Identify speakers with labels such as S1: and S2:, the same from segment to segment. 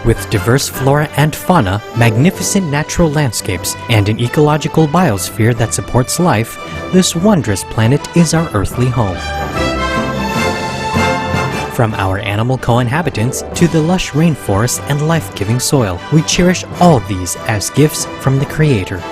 S1: With diverse flora and fauna, magnificent natural landscapes, and an ecological biosphere that supports life, this wondrous planet is our earthly home. From our animal co-inhabitants to the lush rainforest and life-giving soil, we cherish all these as gifts from the Creator.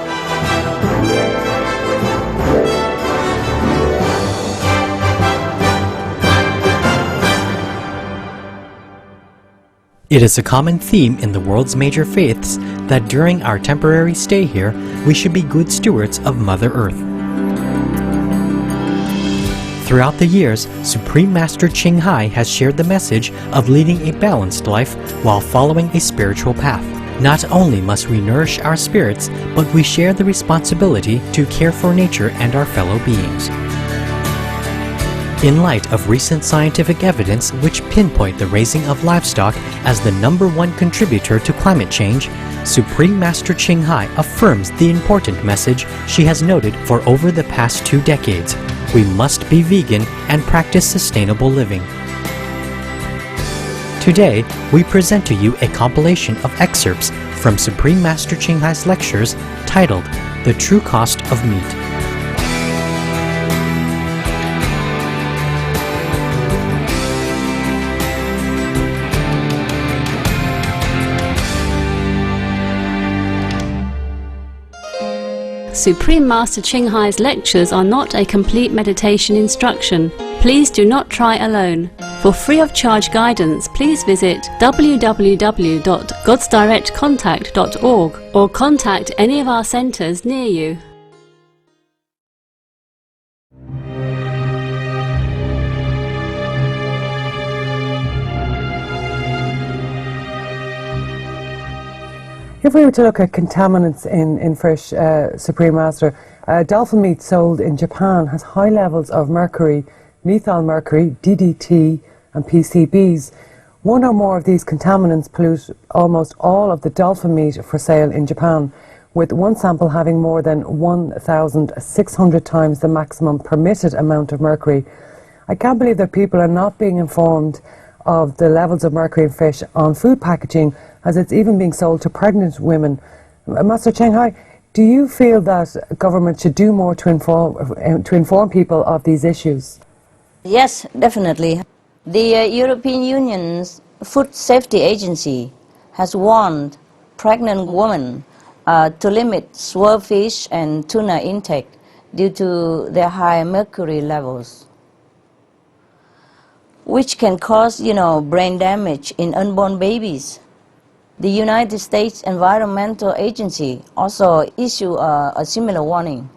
S1: It is a common theme in the world's major faiths that during our temporary stay here, we should be good stewards of Mother Earth. Throughout the years, Supreme Master Ching Hai has shared the message of leading a balanced life while following a spiritual path. Not only must we nourish our spirits, but we share the responsibility to care for nature and our fellow beings. In light of recent scientific evidence which pinpoint the raising of livestock as the #1 contributor to climate change, Supreme Master Ching Hai affirms the important message she has noted for over the past 2 decades. We must be vegan and practice sustainable living. Today, we present to you a compilation of excerpts from Supreme Master Ching Hai's lectures titled The True Cost of Meat.
S2: Supreme Master Ching Hai's lectures are not a complete meditation instruction. Please do not try alone. For free of charge guidance, please visit www.godsdirectcontact.org or contact any of our centers near you.
S3: If we were to look at contaminants in fish, Supreme Master, dolphin meat sold in Japan has high levels of mercury, methyl mercury, DDT and PCBs. One or more of these contaminants pollute almost all of the dolphin meat for sale in Japan, with one sample having more than 1,600 times the maximum permitted amount of mercury. I can't believe that people are not being informed of the levels of mercury in fish on food packaging, as it's even being sold to pregnant women. Master Ching Hai, do you feel that government should do more to inform people of these issues?
S4: Yes, definitely. The European Union's Food Safety Agency has warned pregnant women to limit swordfish and tuna intake due to their high mercury levels, which can cause, brain damage in unborn babies. The United States Environmental Agency also issued a similar warning.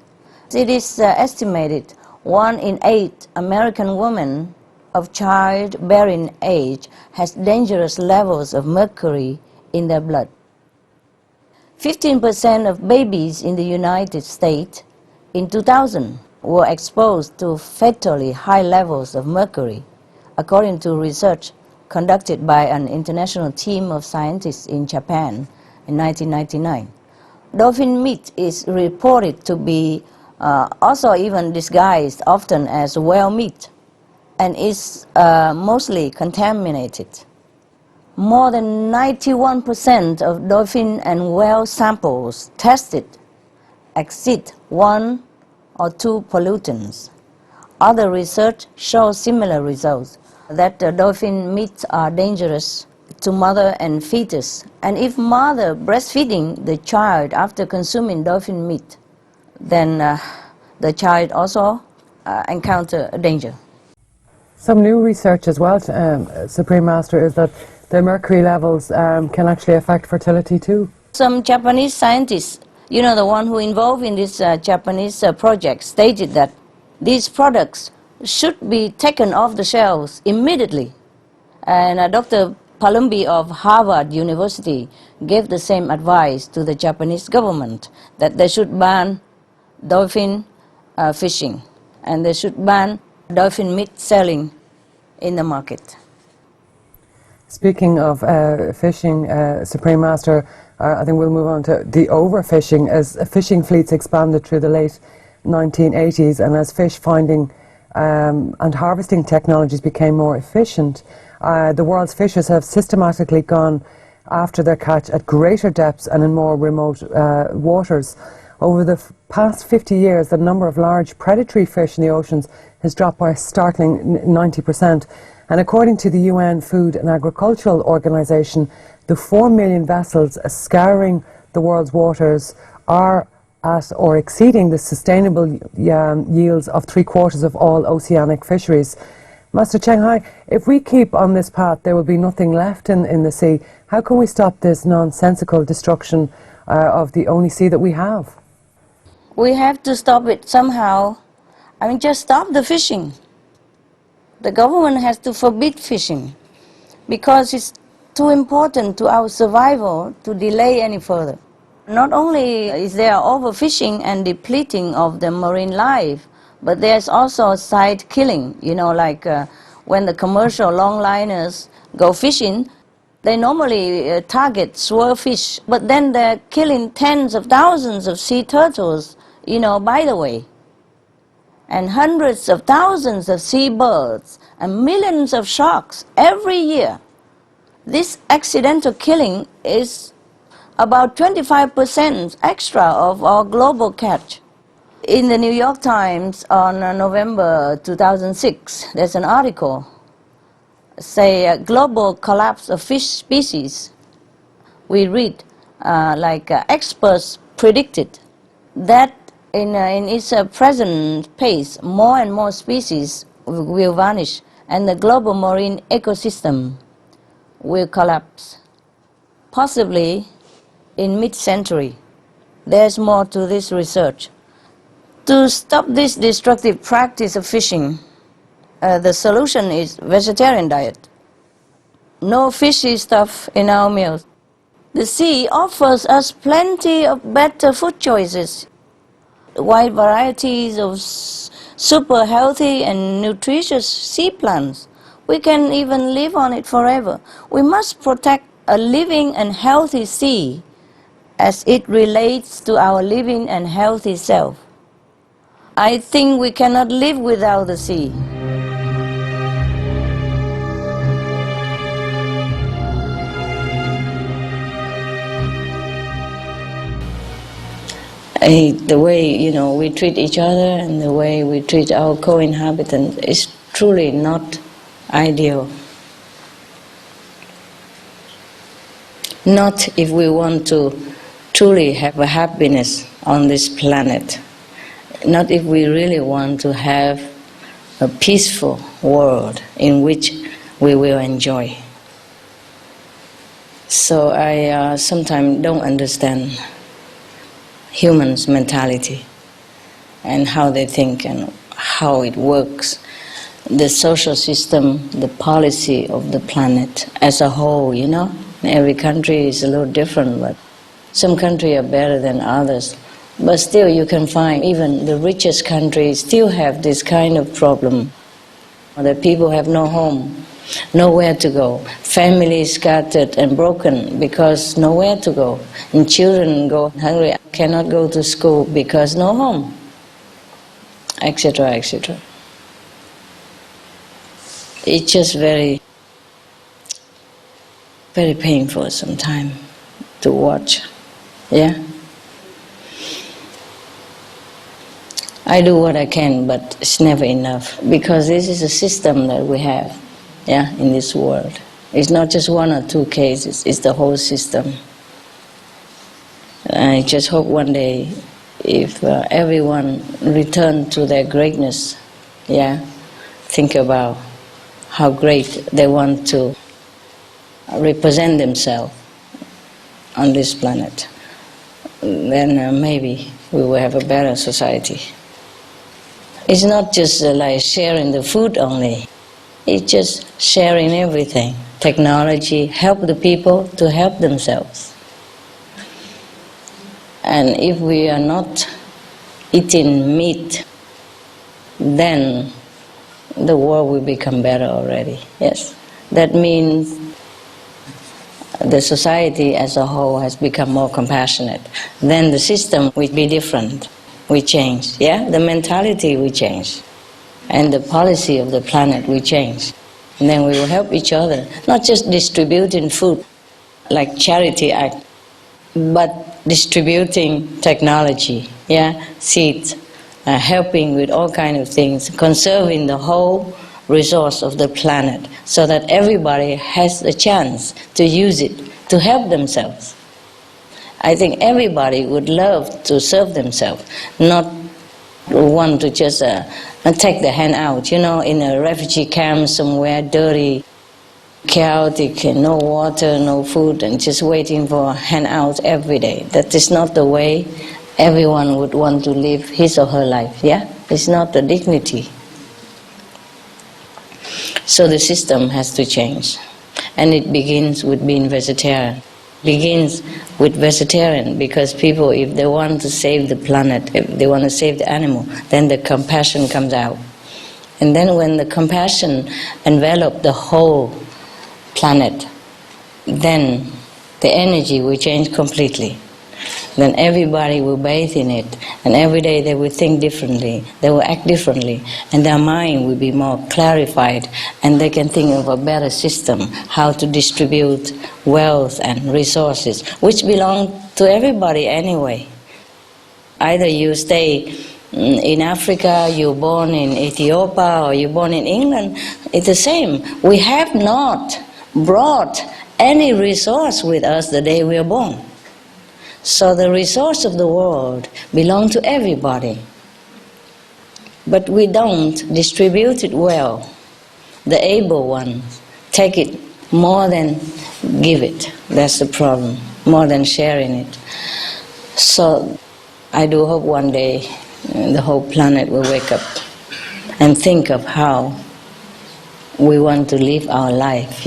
S4: It is estimated 1 in 8 American women of childbearing age has dangerous levels of mercury in their blood. 15% of babies in the United States in 2000 were exposed to fatally high levels of mercury, according to research conducted by an international team of scientists in Japan in 1999. Dolphin meat is reported to be also even disguised often as whale meat and is mostly contaminated. More than 91% of dolphin and whale samples tested exceed 1 or 2 pollutants. Other research shows similar results, that dolphin meats are dangerous to mother and fetus. And if mother breastfeeding the child after consuming dolphin meat, then the child also encounter a danger.
S3: Some new research as well, Supreme Master, is that the mercury levels can actually affect fertility too.
S4: Some Japanese scientists, the one who involved in this Japanese project, stated that these products should be taken off the shelves immediately. And Dr. Palumbi of Harvard University gave the same advice to the Japanese government, that they should ban dolphin fishing and they should ban dolphin meat selling in the market.
S3: Speaking of fishing, Supreme Master, I think we'll move on to the overfishing as fishing fleets expanded through the late 1980s, and as fish finding and harvesting technologies became more efficient, the world's fishers have systematically gone after their catch at greater depths and in more remote waters. Over the past 50 years, the number of large predatory fish in the oceans has dropped by a startling 90%. And according to the UN Food and Agricultural Organization, the 4 million vessels scouring the world's waters are at or exceeding the sustainable yields of 3/4 of all oceanic fisheries. Master Cheng Hai, if we keep on this path, there will be nothing left in the sea. How can we stop this nonsensical destruction of the only sea that we have?
S4: We have to stop it somehow. I mean, just stop the fishing. The government has to forbid fishing because it's too important to our survival to delay any further. Not only is there overfishing and depleting of the marine life, but there's also side killing, you know, like when the commercial longliners go fishing, they normally target swordfish, but then they're killing tens of thousands of sea turtles, you know, by the way, and hundreds of thousands of seabirds and millions of sharks every year. This accidental killing is about 25% extra of our global catch. In the New York Times on November 2006, there's an article, say global collapse of fish species. We read experts predicted that in its present pace, more and more species will vanish and the global marine ecosystem will collapse, possibly in mid-century. There's more to this research. To stop this destructive practice of fishing, the solution is vegetarian diet. No fishy stuff in our meals. The sea offers us plenty of better food choices, wide varieties of super healthy and nutritious sea plants. We can even live on it forever. We must protect a living and healthy sea as it relates to our living and healthy self. I think we cannot live without the sea. The way, you know, we treat each other and the way we treat our co-inhabitants is truly not ideal. Not if we want to truly have a happiness on this planet. Not if we really want to have a peaceful world in which we will enjoy. So I sometimes don't understand humans' mentality and how they think and how it works. The social system, the policy of the planet as a whole, you know. Every country is a little different, but some countries are better than others. But still you can find even the richest countries still have this kind of problem. The people have no home, nowhere to go. Families scattered and broken because nowhere to go. And children go hungry, cannot go to school because no home, etc., etc. It's just very, very painful sometimes to watch, yeah? I do what I can, but it's never enough, because this is a system that we have, yeah, in this world. It's not just one or two cases, it's the whole system. I just hope one day, if everyone return to their greatness, yeah, think about how great they want to represent themselves on this planet, then maybe we will have a better society. It's not just like sharing the food only. It's just sharing everything. Technology, help the people to help themselves. And if we are not eating meat, then the world will become better already, yes. That means the society as a whole has become more compassionate. Then the system will be different. We change, yeah? The mentality will change. And the policy of the planet will change. And then we will help each other, not just distributing food.
S5: like charity act, but distributing technology, seeds, helping with all kinds of things, conserving the whole resource of the planet so that everybody has a chance to use it to help themselves. I think everybody would love to serve themselves, not want to just take the hand out, in a refugee camp somewhere, dirty, chaotic, no water, no food, and just waiting for a hand out every day. That is not the way everyone would want to live his or her life, It's not the dignity. So the system has to change. And it begins with being vegetarian. Begins with vegetarian, because people, if they want to save the planet, if they want to save the animal, then the compassion comes out. And then when the compassion envelops the whole planet, then the energy will change completely. Then everybody will bathe in it, and every day they will think differently, they will act differently, and their mind will be more clarified, and they can think of a better system, how to distribute wealth and resources, which belong to everybody anyway. Either you stay in Africa, you're born in Ethiopia, or you're born in England, it's the same. We have not brought any resource with us the day we are born. So the resource of the world belongs to everybody. But we don't distribute it well. The able ones take it more than give it. That's the problem, more than sharing it. So I do hope one day the whole planet will wake up and think of how we want to live our life,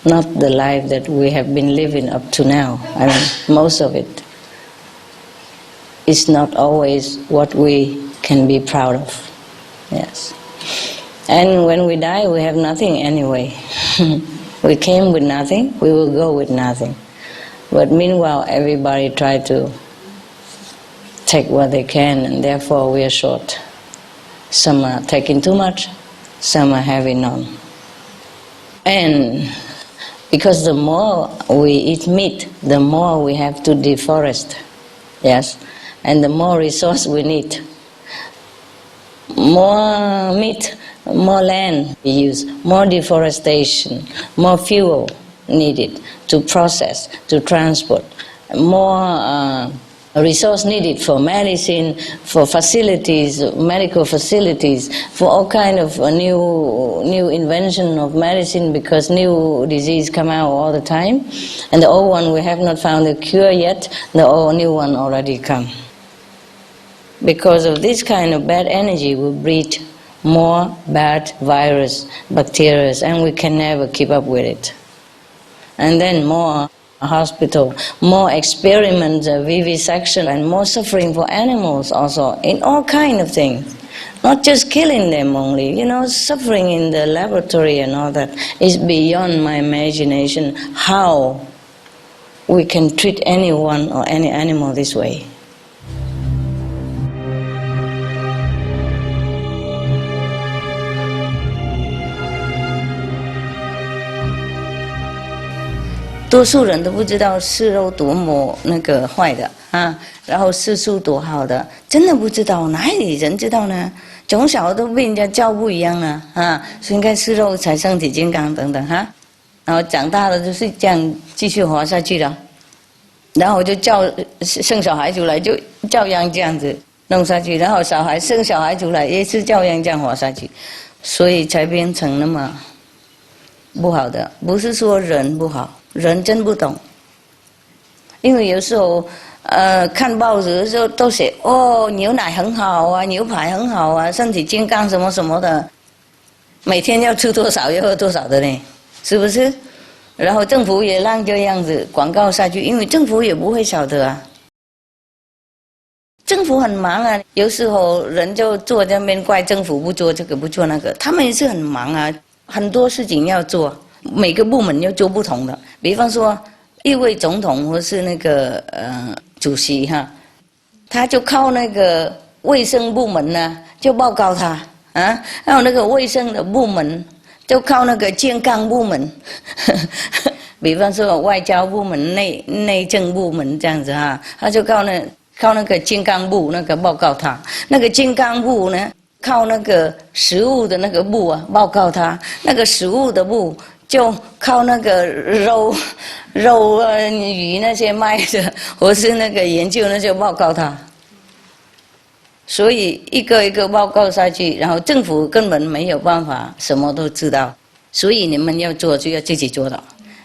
S5: Not the life that we have been living up to now. I mean, most of it is not always what we can be proud of. Yes. And when we die, we have nothing anyway. We came with nothing, we will go with nothing. But meanwhile, everybody try to take what they can, and therefore we are short. Some are taking too much, some are having none. And because the more we eat meat, the more we have to deforest, and the more resource we need. More meat, more land we use, more deforestation, more fuel needed to process, to transport, more resource needed for medicine, for facilities, medical facilities, for all kind of new invention of medicine, because new disease come out all the time, and the old one we have not found a cure yet, the old new one already come. Because of this kind of bad energy we breed more bad virus, bacteria, and we can never keep up with it. And then more hospital, more experiments, vivisection, and more suffering for animals also, in all kind of things. Not just killing them only, suffering in the laboratory and all that is beyond my imagination, how we can treat anyone or any animal this way.多数人都不知道吃肉多么坏的然后吃素多好的，真的不知道，哪里人知道呢？从小都被人家教不一样所以应该吃肉才身体健康等等然后长大了就是这样继续活下去了，然后就生小孩出来就照样这样子弄下去，然后生小孩出来也是照样这样活下去，所以才变成那么不好的。不是说人不好，人真不懂，因为有时候看报纸的时候都写牛奶很好啊，牛排很好啊，身体健康什么什么的，每天要吃多少要喝多少的呢，是不是？然后政府也让这样子广告下去，因为政府也不会晓得政府很忙有时候人就坐在那边怪政府不做这个不做那个，他们也是很忙很多事情要做，每个部门要做不同的。比方说一位总统或是主席他就靠卫生部门就报告他还有卫生的部门就靠健康部门比方说外交部门、内政部门这样子哈，他就靠那个金刚部那个报告他，那个金刚部呢靠那个食物的那个部啊报告他，那个食物的部就靠那个肉鱼那些卖的，或是那个研究那些报告他。所以一个一个报告下去，然后政府根本没有办法什么都知道，所以你们要做就要自己做到，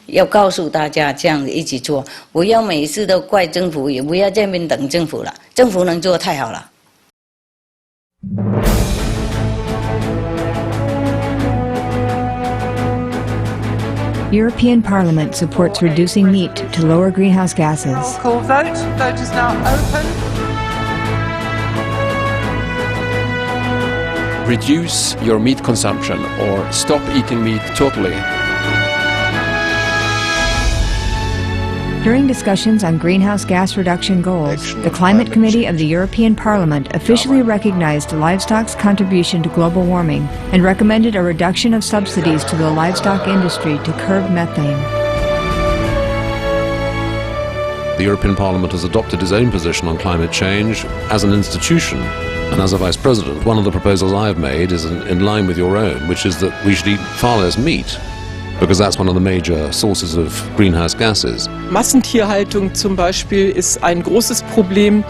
S5: 要告诉大家这样子一起做，不要每次都怪政府，也不要这边等政府了，政府能做太好了。
S6: European Parliament supports reducing meat to lower greenhouse gases.
S3: Call vote. Vote is now open.
S7: Reduce your meat consumption or stop eating meat totally.
S6: During discussions on greenhouse gas reduction goals, the Climate Committee of the European Parliament officially recognized livestock's contribution to global warming and recommended a reduction of subsidies to the livestock industry to curb methane.
S8: The European Parliament has adopted its own position on climate change as an institution. And as a Vice President, one of the proposals I have made is in line with your own, which is that we should eat far less meat, because that's one of the major sources of greenhouse gases.
S9: Massentierhaltung zum Beispiel ist ein großes Problem.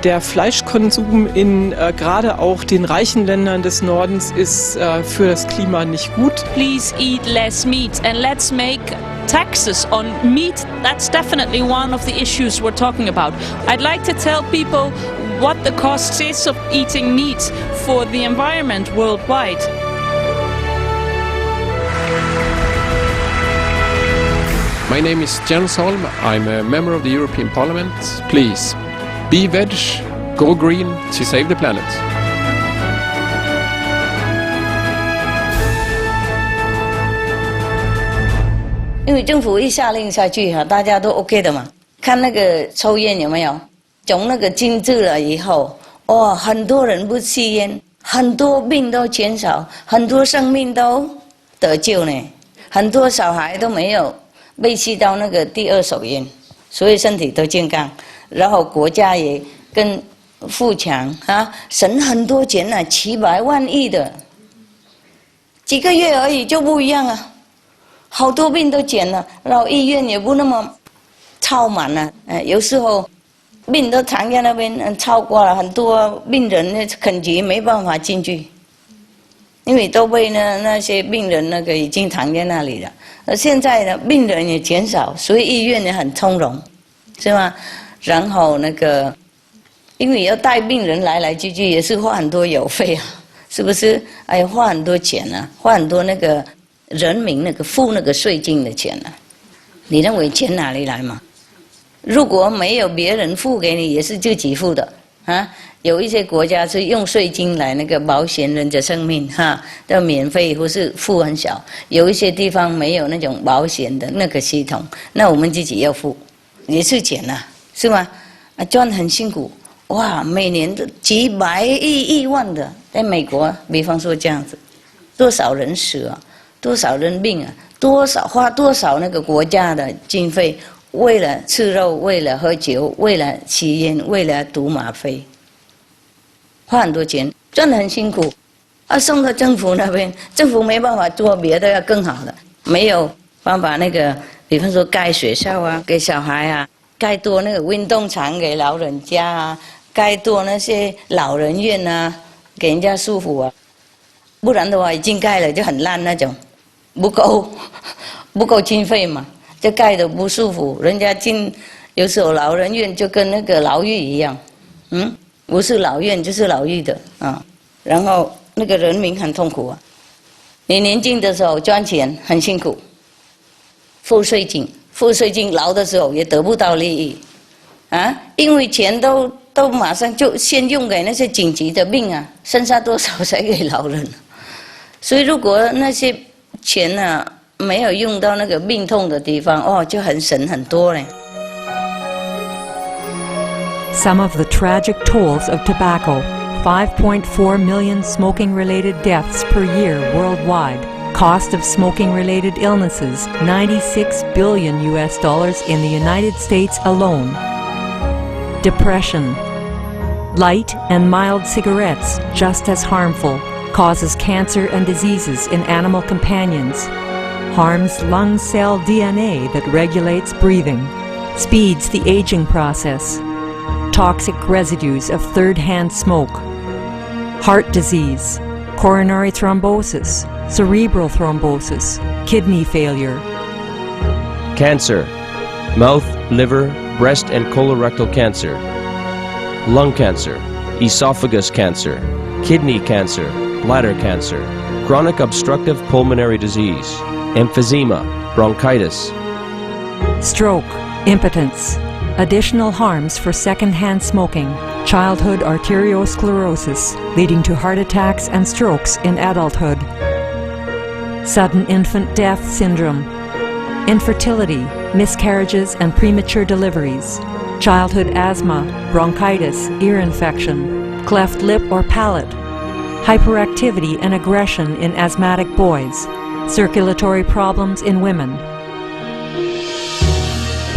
S9: Der Fleischkonsum in gerade auch den reichen Ländern des Nordens ist für das Klima nicht gut.
S10: Please eat less meat and let's make taxes on meat. That's definitely one of the issues we're talking about. I'd like to tell people what the cost is of eating meat for the environment worldwide.
S7: My name is Jens Holm. I'm a member of the European Parliament. Please, be veg, go green to save the planet.
S5: 因为政府一下令下去哈，大家都 OK 的嘛。看那个抽烟有没有？从那个禁止了以后，哇，很多人不吸烟，很多病都减少，很多生命都得救呢，很多小孩都没有被吸到那个第二手烟，所以身体都健康。然后国家也更富强啊，省很多钱啊，700万亿的，几个月而已就不一样啊，好多病都减了，然后医院也不那么超满了，有时候病都躺在那边超过了，很多病人肯急没办法进去，因为都被那些病人那个已经躺在那里了。现在呢，病人也减少，所以医院也很从容，是吗？然后那个，因为要带病人来去也是花很多油费啊，是不是？哎，花很多钱啊，花很多那个人民那个付那个税金的钱啊。你认为钱哪里来嘛？如果没有别人付给你，也是自己付的啊。有一些国家是用税金来那个保险人的生命哈，要免费或是付很小。有一些地方没有那种保险的那个系统，那我们自己要付，也是钱啊，是吗？啊，赚很辛苦，哇，每年都几百亿万的，在美国，比方说这样子，多少人死啊，多少人病啊，花多少那个国家的经费，为了吃肉，为了喝酒，为了吸烟，为了赌吗啡。花很多钱，赚得很辛苦，啊，送到政府那边，政府没办法做别的，要更好的，没有办法那个，比方说盖学校啊，给小孩啊，盖多那个运动场给老人家啊，盖多那些老人院啊，给人家舒服啊，不然的话已经盖了就很烂那种，不够经费嘛，就盖得不舒服，人家有时候老人院就跟那个牢狱一样，不是老院就是牢狱的啊，然后那个人民很痛苦啊。你年轻的时候赚钱很辛苦，付税金，老的时候也得不到利益，啊，因为钱都马上就先用给那些紧急的病啊，剩下多少才给老人？所以如果那些钱啊没有用到那个病痛的地方，哦，就很省很多嘞。
S11: Some of the tragic tolls of tobacco, 5.4 million smoking-related deaths per year worldwide, Cost of smoking-related illnesses, $96 billion in the United States alone. Depression. Light and mild cigarettes, just as harmful, causes cancer and diseases in animal companions. Harms lung cell DNA that regulates breathing. Speeds the aging process. Toxic residues of third-hand smoke. Heart disease, coronary thrombosis, cerebral thrombosis, kidney failure.
S12: Cancer, mouth, liver, breast and colorectal cancer, lung cancer, esophagus cancer, kidney cancer, bladder cancer, chronic obstructive pulmonary disease, emphysema, bronchitis.
S11: Stroke, impotence, additional harms for second-hand smoking, childhood arteriosclerosis, leading to heart attacks and strokes in adulthood. Sudden infant death syndrome, infertility, miscarriages and premature deliveries, childhood asthma, bronchitis, ear infection, cleft lip or palate, hyperactivity and aggression in asthmatic boys, circulatory problems in women,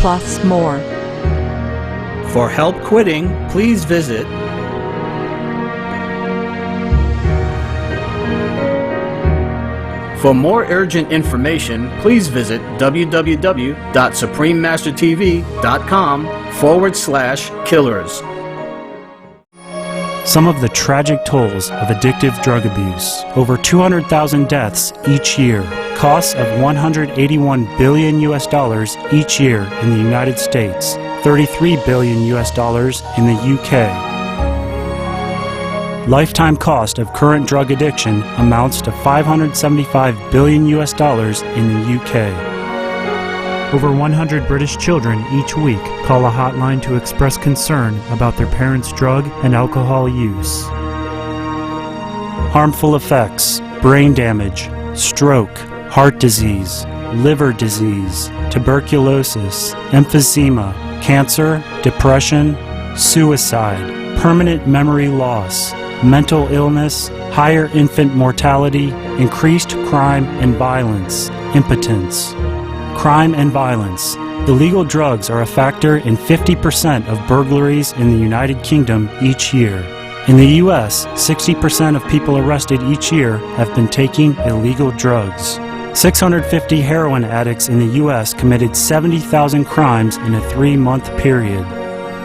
S11: plus more.
S13: For help quitting, please visit For more urgent information, please visit www.suprememastertv.com/killers.
S14: Some of the tragic tolls of addictive drug abuse. Over 200,000 deaths each year. Costs of $181 billion each year in the United States. $33 billion in the UK. Lifetime cost of current drug addiction amounts to $575 billion in the UK. Over 100 British children each week call a hotline to express concern about their parents' drug and alcohol use. Harmful effects: brain damage, stroke, heart disease, liver disease, tuberculosis, emphysema, cancer, depression, suicide, permanent memory loss, mental illness, higher infant mortality, increased crime and violence, impotence. Crime and violence. Illegal drugs are a factor in 50% of burglaries in the United Kingdom each year. In the U.S., 60% of people arrested each year have been taking illegal drugs. 650 heroin addicts in the U.S. committed 70,000 crimes in a 3-month period.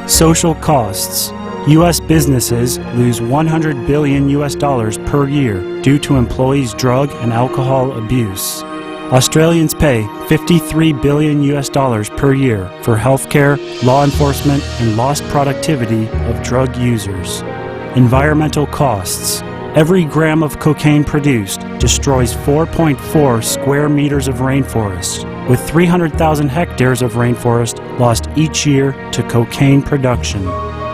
S14: Social costs. U.S. businesses lose $100 billion per year due to employees' drug and alcohol abuse. Australians pay $53 billion per year for healthcare, law enforcement, and lost productivity of drug users. Environmental costs. Every gram of cocaine produced destroys 4.4 square meters of rainforest, with 300,000 hectares of rainforest lost each year to cocaine production.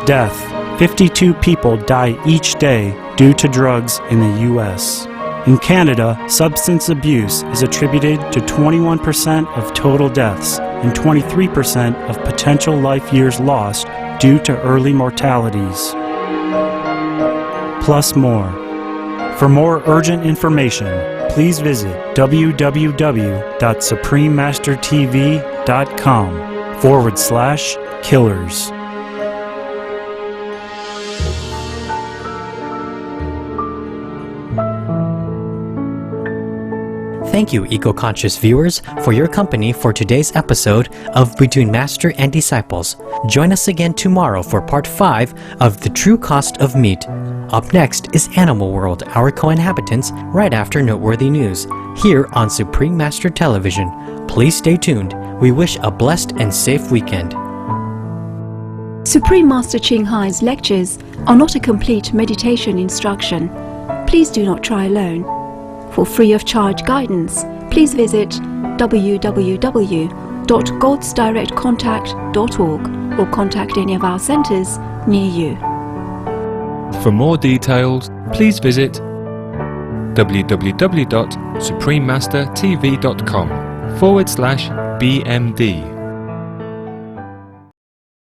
S14: Death. 52 people die each day due to drugs in the U.S. In Canada, substance abuse is attributed to 21% of total deaths and 23% of potential life years lost due to early mortalities. Plus more. For more urgent information, please visit www.suprememastertv.com/killers.
S1: Thank you, eco-conscious viewers, for your company for today's episode of Between Master and Disciples. Join us again tomorrow for part 5 of The True Cost of Meat. Up next is Animal World, Our Co-Inhabitants, right after Noteworthy News, here on Supreme Master Television. Please stay tuned. We wish a blessed and safe weekend.
S15: Supreme Master Ching Hai's lectures are not a complete meditation instruction. Please do not try alone. For free of charge guidance, please visit www.godsdirectcontact.org or contact any of our centers near you.
S16: For more details, please visit www.suprememastertv.com/BMD.